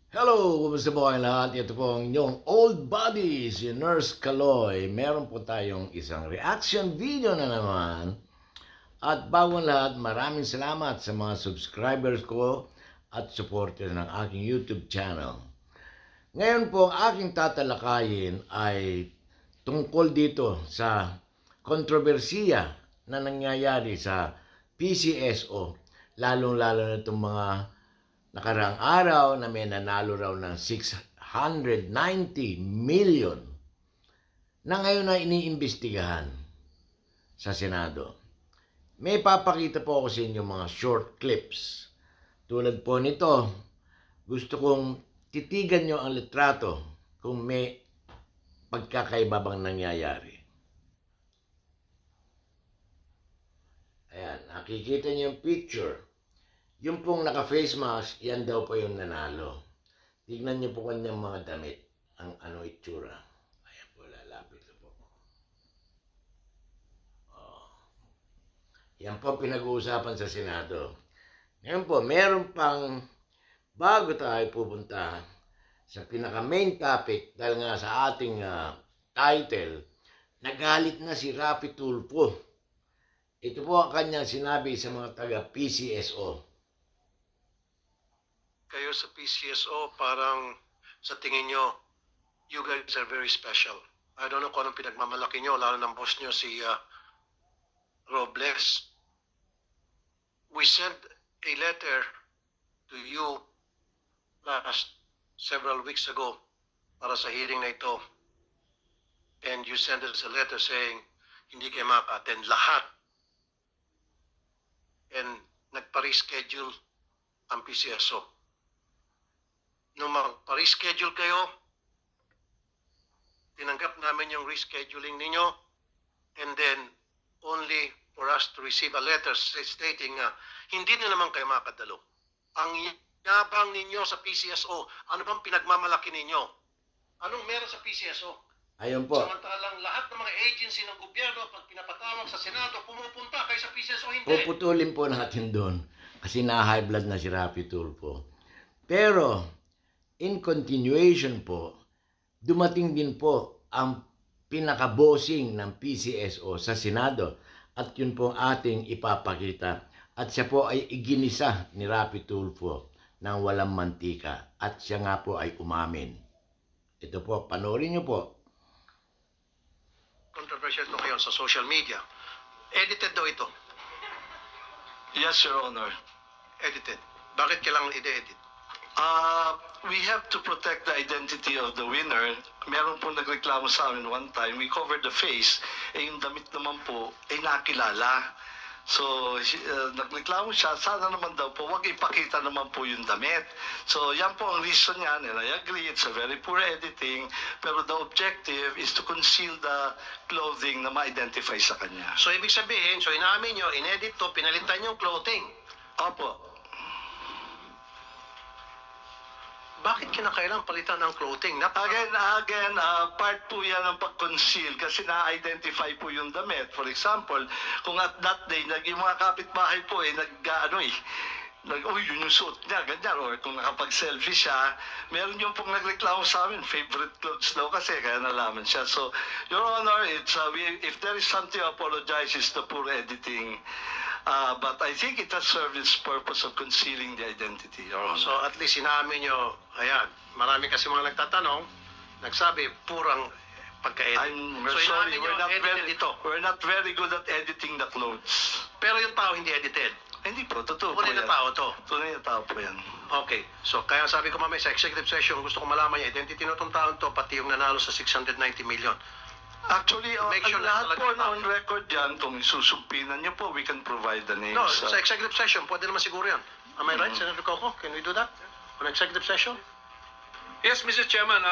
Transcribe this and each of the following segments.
Hello! Kumusta po kayong lahat? Ito po ang inyong old buddy, si Nurse Kaloy. Meron po tayong isang reaction video na naman. At bago ang lahat, maraming salamat sa mga subscribers ko at supporters ng aking YouTube channel. Ngayon po, ang aking tatalakayin ay tungkol dito sa kontrobersiya na nangyayari sa PCSO, lalong-lalo na itong mga nakaraang araw na may nanalo raw ng 690 million na ngayon na iniimbestigahan sa Senado. May papakita po ako sa inyo mga short clips. Tulad po nito, gusto kong titigan nyo ang litrato kung may pagkakaiba bang nangyayari. Ayan, nakikita nyo yung picture. Yung pong naka-face mask, yan daw po yung nanalo. Tignan niyo po kanyang mga damit. Ang ano itsura. Ayan po, lalapit ko po. Oh. Yan po pinag-uusapan sa Senado. Ngayon po, meron pang bago tayo pupunta sa pinaka-main topic dahil nga sa ating title, nagalit na si Raffy Tulfo. Ito po ang kanyang sinabi sa mga taga-PCSO. Kayo sa PCSO, parang sa tingin nyo, you guys are very special. I don't know kung anong pinagmamalaki nyo, lalo ng boss nyo si Robles. We sent a letter to you last several weeks ago para sa hearing na ito. And you sent us a letter saying, hindi kayo maka-attend lahat. And nagpa-reschedule ang PCSO. Nung magpa-reschedule kayo, tinanggap namin yung rescheduling ninyo, and then only for us to receive a letter stating na hindi na naman kayo makadalo. Ang yabang ninyo sa PCSO, ano bang pinagmamalaki ninyo? Anong meron sa PCSO? Ayun po. Samantalang lahat ng mga agency ng gobyerno, pag pinapatawag sa Senado, pumupunta kayo sa PCSO, hindi. Puputulin po natin doon kasi na-high blood na si Raffy Tulfo. Pero, in continuation po, dumating din po ang pinaka-bossing ng PCSO sa Senado at yun po ating ipapakita. At siya po ay iginisa ni Raffy Tulfo ng walang mantika at siya nga po ay umamin. Ito po, panoorin niyo po. Controversial ito ngayon sa social media. Edited daw ito. Yes, Your Honor. Edited. Bakit kailangan i-edit? We have to protect the identity of the winner. Meron po nagreklamo sa amin one time, we covered the face, yung damit naman po ay nakilala. So, nagreklamo siya, sana naman daw po, wag ipakita naman po yung damit. So, yan po ang reason niyan, and I agree, it's a very poor editing, pero the objective is to conceal the clothing na ma-identify sa kanya. So, ibig sabihin, so inamin nyo, inedit to, pinalitan yung clothing. Opo. Bakit kinakailangan palitan ng clothing? Again, part po yan ng pag-conceal kasi na-identify po yung damit. For example, kung at that day, yung mga kapitbahay po uy, yun yung suot niya, ganyan. Or kung nakapag-selfie siya, meron yung pong nagreklamo sa amin, favorite clothes daw kasi, kaya nalaman siya. So, Your Honor, if there is something to apologize, it's the poor editing. But I think it has served its purpose of concealing the identity, Your Honor. So, at least inamin nyo, ayan, marami kasi mga nagtatanong, nagsabi, purang pagka-edit. I'm So, sorry, inamin nyo, we're not very good at editing the clothes. Pero yung tao hindi edited. Hindi po, totoo po Tunay yan. na tao to. Tunay na tao po yan. Okay. So, kaya sabi ko mamaya sa executive session, gusto ko malaman yung identity ng itong taon to, pati yung nanalo sa 690 million. Actually, Make sure lahat na po talaga on record yan, kung susumpinan niyo po, we can provide the names. No, sa executive session, pwede naman siguro yan. Am I right, Senator Coco? Can we do that? On executive session? Yes, Mr. Chairman,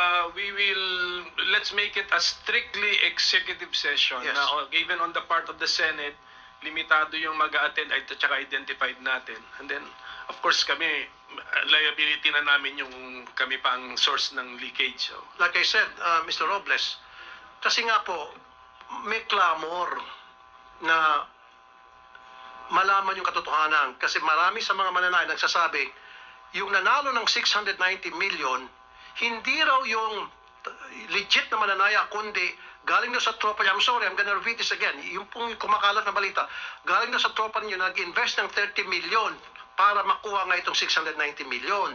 let's make it a strictly executive session. Yes. Given on the part of the Senate, limitado yung mag-a-attend at saka identified natin. And then, of course, kami, liability na namin yung kami pang source ng leakage. So. Like I said, Mr. Robles, kasi nga po, may clamor na malaman yung katotohanan. Kasi marami sa mga mananayan nagsasabi, yung nanalo ng 690 million, hindi raw yung legit na mananaya, kundi galing na sa tropa niya. I'm sorry, I'm gonna repeat this again. Yung pong kumakalat na balita, galing na sa tropa niyo, nag-invest ng 30 million para makuha nga itong 690 million.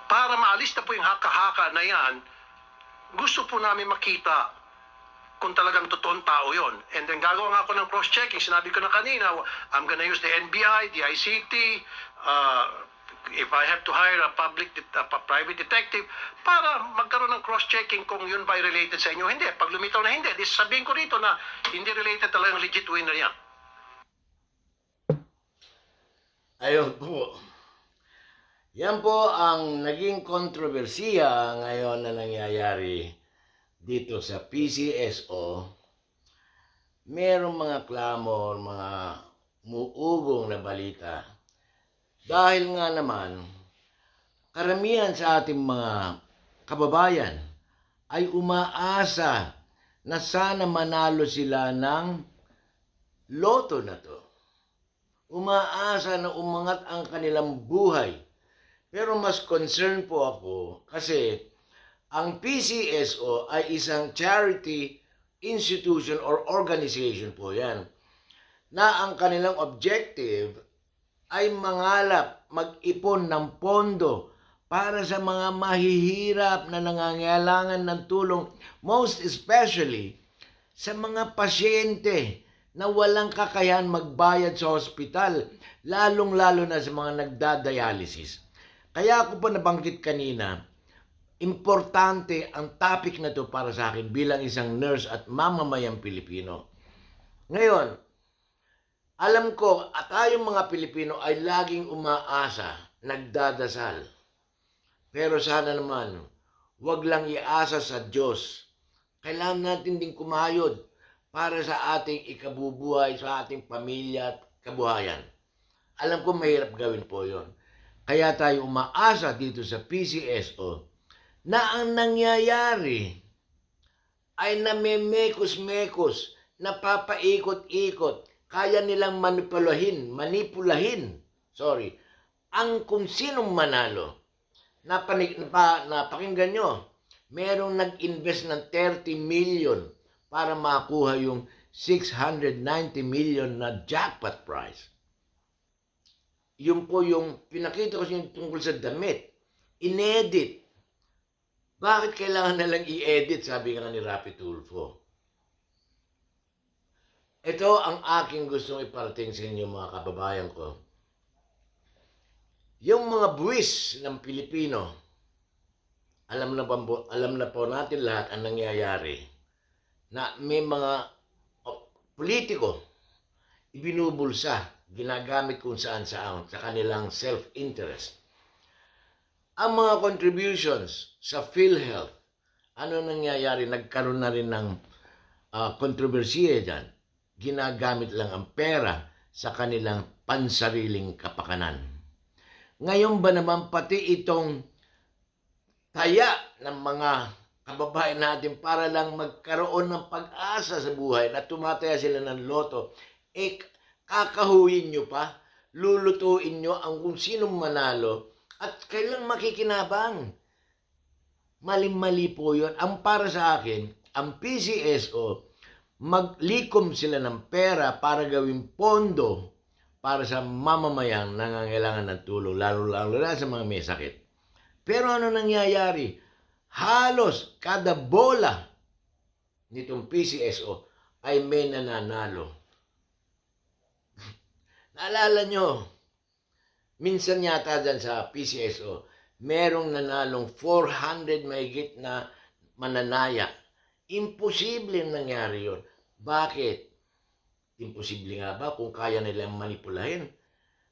Para maalis na po yung haka-haka na yan, gusto po namin makita kung talagang totoong tao yon. And then gagawa nga ako ng cross-checking. Sinabi ko na kanina, I'm gonna use the NBI, the ICT, if I have to hire a private detective, para magkaroon ng cross-checking kung yun ba related sa inyo. Hindi. Pag lumitaw na hindi, sabihin ko rito na hindi related talagang legit winner yan. Ayun po. Yan po ang naging kontrobersiya ngayon na nangyayari dito sa PCSO. Merong mga clamor, mga muugong na balita. Dahil nga naman, karamihan sa ating mga kababayan ay umaasa na sana manalo sila ng loto na to. Umaasa na umangat ang kanilang buhay. Pero mas concerned po ako kasi ang PCSO ay isang charity institution or organization po yan na ang kanilang objective ay mangalap, mag-ipon ng pondo para sa mga mahihirap na nangangailangan ng tulong, most especially sa mga pasyente na walang kakayahan magbayad sa ospital, lalong-lalo na sa mga nagdadialysis. Kaya ako po nabanggit kanina, importante ang topic na to para sa akin bilang isang nurse at mamamayang Pilipino. Ngayon, alam ko at tayong mga Pilipino ay laging umaasa, nagdadasal. Pero sana naman, huwag lang iasa sa Diyos. Kailangan natin din kumayod para sa ating ikabubuhay, sa ating pamilya at kabuhayan. Alam ko mahirap gawin po yon. Kaya tayo umaasa dito sa PCSO na ang nangyayari ay namemekos-mekos, napapaikot-ikot, kaya nilang manipulahin, ang kung sinong manalo. Napakinggan nyo, merong nag-invest ng 30 million para makuha yung 690 million na jackpot prize. Yun po yung pinakita ko yung tungkol sa damit. Inedit. Bakit kailangan nalang i-edit? Sabi nga ni Rapi Tulfo. Ito ang aking gustong iparating sa inyo mga kababayan ko. Yung mga buwis ng Pilipino, alam na po natin lahat ang nangyayari na may mga politiko ibinubulsa, ginagamit kung saan-saan sa kanilang self-interest. Ang mga contributions sa PhilHealth, ano nangyayari? Nagkaroon na rin ng kontrobersiya dyan. Ginagamit lang ang pera sa kanilang pansariling kapakanan. Ngayon ba naman pati itong taya ng mga kababayan natin para lang magkaroon ng pag-asa sa buhay na tumataya sila ng loto, kakahuyin nyo pa, lulutuin nyo ang kung sinong manalo at kailang makikinabang. Mali-mali po yun. Ang para sa akin, ang PCSO, maglikom sila ng pera para gawing pondo para sa mamamayang nangangailangan ng tulong, lalo-lalo na sa mga may sakit. Pero ano nangyayari? Halos kada bola nitong PCSO ay may nananalo. Naalala nyo, minsan yata dyan sa PCSO, merong nanalong 400 mahigit na mananaya. Imposible nangyari yun. Bakit? Imposible nga ba kung kaya nilang manipulahin?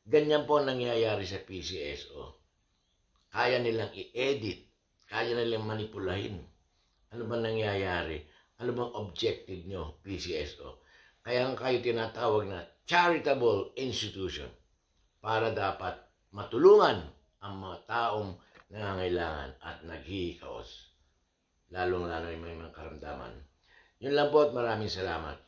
Ganyan po nangyayari sa PCSO. Kaya nilang i-edit. Kaya nilang manipulahin. Ano ba nangyayari? Ano bang objective nyo, PCSO? Kaya kayo tinatawag na charitable institution para dapat matulungan ang mga taong nangangailangan at naghihikaos. Lalong-lalo yung may mga karamdaman. Yun lang po at maraming salamat.